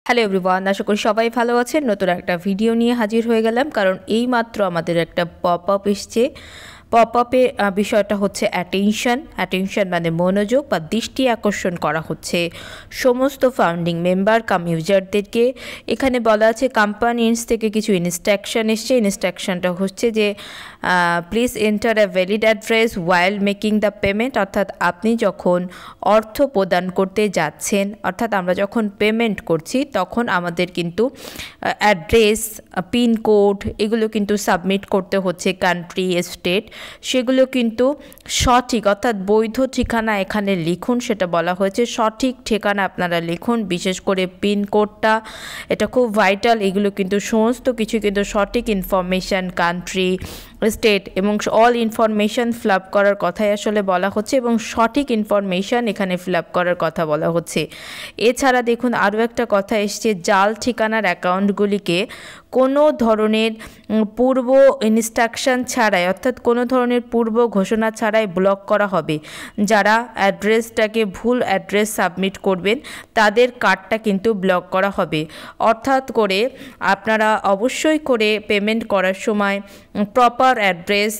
Hello everyone, আশা করি সবাই ভালো আছেন। নতুন একটা ভিডিও নিয়ে হাজির হয়ে গেলাম, কারণ এইমাত্র আমাদের একটা পপ আপ এসছে। পপ আপে বিষয়টা হচ্ছে অ্যাটেনশন মানে মনোযোগ বা দৃষ্টি আকর্ষণ করা হচ্ছে সমস্ত ফাউন্ডিং মেম্বার কাম ইউজারদেরকে। এখানে বলা আছে কোম্পানিজ থেকে কিছু ইনস্ট্রাকশন এসছে। ইনস্ট্রাকশনটা হচ্ছে যে please enter a valid address while making the payment, অর্থাৎ আপনি যখন অর্থ প্রদান করতে যাচ্ছেন, অর্থাৎ আমরা যখন পেমেন্ট করছি তখন আমাদের কিন্তু অ্যাড্রেস, পিনকোড এগুলো কিন্তু সাবমিট করতে হচ্ছে, কান্ট্রি, স্টেট, সেগুলো কিন্তু সঠিক অর্থাৎ বৈধ ঠিকানা এখানে লিখুন। সেটা বলা হয়েছে সঠিক ঠিকানা আপনারা লিখুন, বিশেষ করে পিনকোডটা, এটা খুব ভাইটাল। এগুলো কিন্তু সমস্ত কিছু কিন্তু সঠিক ইনফরমেশান, কান্ট্রি, স্টেট এবং অল ইনফরমেশান ফিল আপ করার কথাই আসলে বলা হচ্ছে এবং সঠিক ইনফরমেশান এখানে ফিল আপ করার কথা বলা হচ্ছে। এছাড়া দেখুন আরও একটা কথা এসছে, জাল ঠিকানার অ্যাকাউন্টগুলিকে কোনো ধরনের পূর্ব ইনস্ট্রাকশন ছাড়াই, অর্থাৎ কোনো ধরনের পূর্ব ঘোষণা ছাড়াই ব্লক করা হবে। যারা অ্যাড্রেসটাকে ভুল অ্যাড্রেস সাবমিট করবেন তাদের কার্ডটা কিন্তু ব্লক করা হবে। অর্থাৎ করে আপনারা অবশ্যই করে পেমেন্ট করার সময় প্রপার অ্যাড্রেস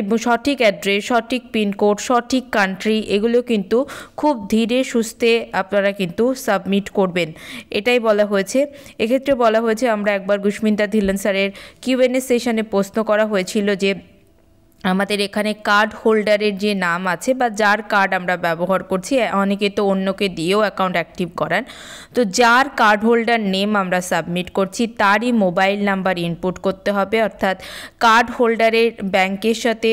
এবং সঠিক অ্যাড্রেস, সঠিক পিনকোড, সঠিক কান্ট্রি এগুলো কিন্তু খুব ধীরে সুস্থে আপনারা কিন্তু সাবমিট করবেন, এটাই বলা হয়েছে। এক্ষেত্রে বলা হয়েছে, আমরা একবার গুশমিতা ধিল্লন স্যারের কিউএনএ সেশনে প্রশ্ন করা হয়েছিল যে আমাদের এখানে কার্ড হোল্ডারের যে নাম আছে বা যার কার্ড আমরা ব্যবহার করছি, অনেকে তো অন্যকে দিয়েও অ্যাকাউন্ট অ্যাক্টিভ করান, তো যার কার্ড হোল্ডার নেম আমরা সাবমিট করছি তারই মোবাইল নাম্বার ইনপুট করতে হবে। অর্থাৎ কার্ড হোল্ডারের ব্যাংকের সাথে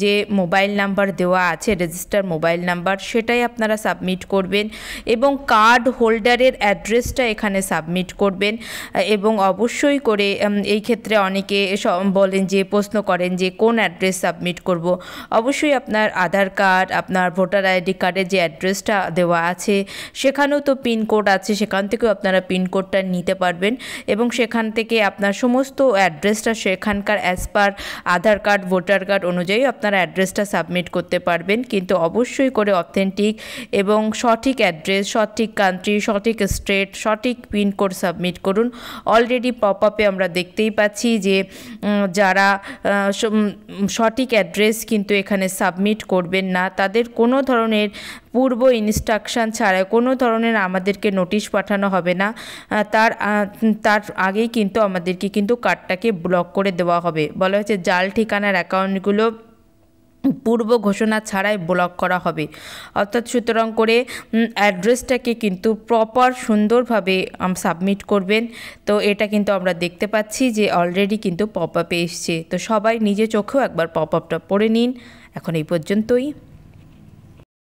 যে মোবাইল নাম্বার দেওয়া আছে, রেজিস্টার মোবাইল নাম্বার, সেটাই আপনারা সাবমিট করবেন এবং কার্ড হোল্ডারের অ্যাড্রেসটা এখানে সাবমিট করবেন। এবং অবশ্যই করে এই ক্ষেত্রে অনেকে বলেন যে প্রশ্ন করেন যে কোন অ্যাড্রেস সাবমিট করব। অবশ্যই আপনার আধার কার্ড, আপনার ভোটার আইডি কার্ডের যে অ্যাড্রেসটা দেওয়া আছে সেখানেও তো পিনকোড আছে, সেখান থেকেও আপনারা পিনকোডটা নিতে পারবেন এবং সেখান থেকে আপনার সমস্ত অ্যাড্রেসটা সেখানকার অ্যাজ পার আধার কার্ড, ভোটার কার্ড অনুযায়ী আপনারা অ্যাড্রেসটা সাবমিট করতে পারবেন। কিন্তু অবশ্যই করে অথেন্টিক এবং সঠিক অ্যাড্রেস, সঠিক কান্ট্রি, সঠিক স্টেট, সঠিক পিনকোড সাবমিট করুন। অলরেডি পপ আপে আমরা দেখতেই পাচ্ছি যে যারা সঠিক অ্যাড্রেস কিন্তু এখানে সাবমিট করবেন না, তাদের কোনো ধরনের পূর্ব ইনস্ট্রাকশান ছাড়াই, কোনো ধরনের আমাদেরকে নোটিশ পাঠানো হবে না, তার আগেই কিন্তু আমাদেরকে কিন্তু কার্ডটাকে ব্লক করে দেওয়া হবে। বলা হয়েছে জাল ঠিকানার অ্যাকাউন্টগুলো পূর্ব ঘোষণা ছাড়াই ব্লক করা হবে। অর্থাৎ সুতরাং করে অ্যাড্রেসটাকে কিন্তু প্রপার সুন্দরভাবে সাবমিট করবেন। তো এটা কিন্তু আমরা দেখতে পাচ্ছি যে অলরেডি কিন্তু পপ আপে এসছে। তো সবাই নিজে চোখেও একবার পপ আপটা পড়ে নিন। এখন এই পর্যন্তই।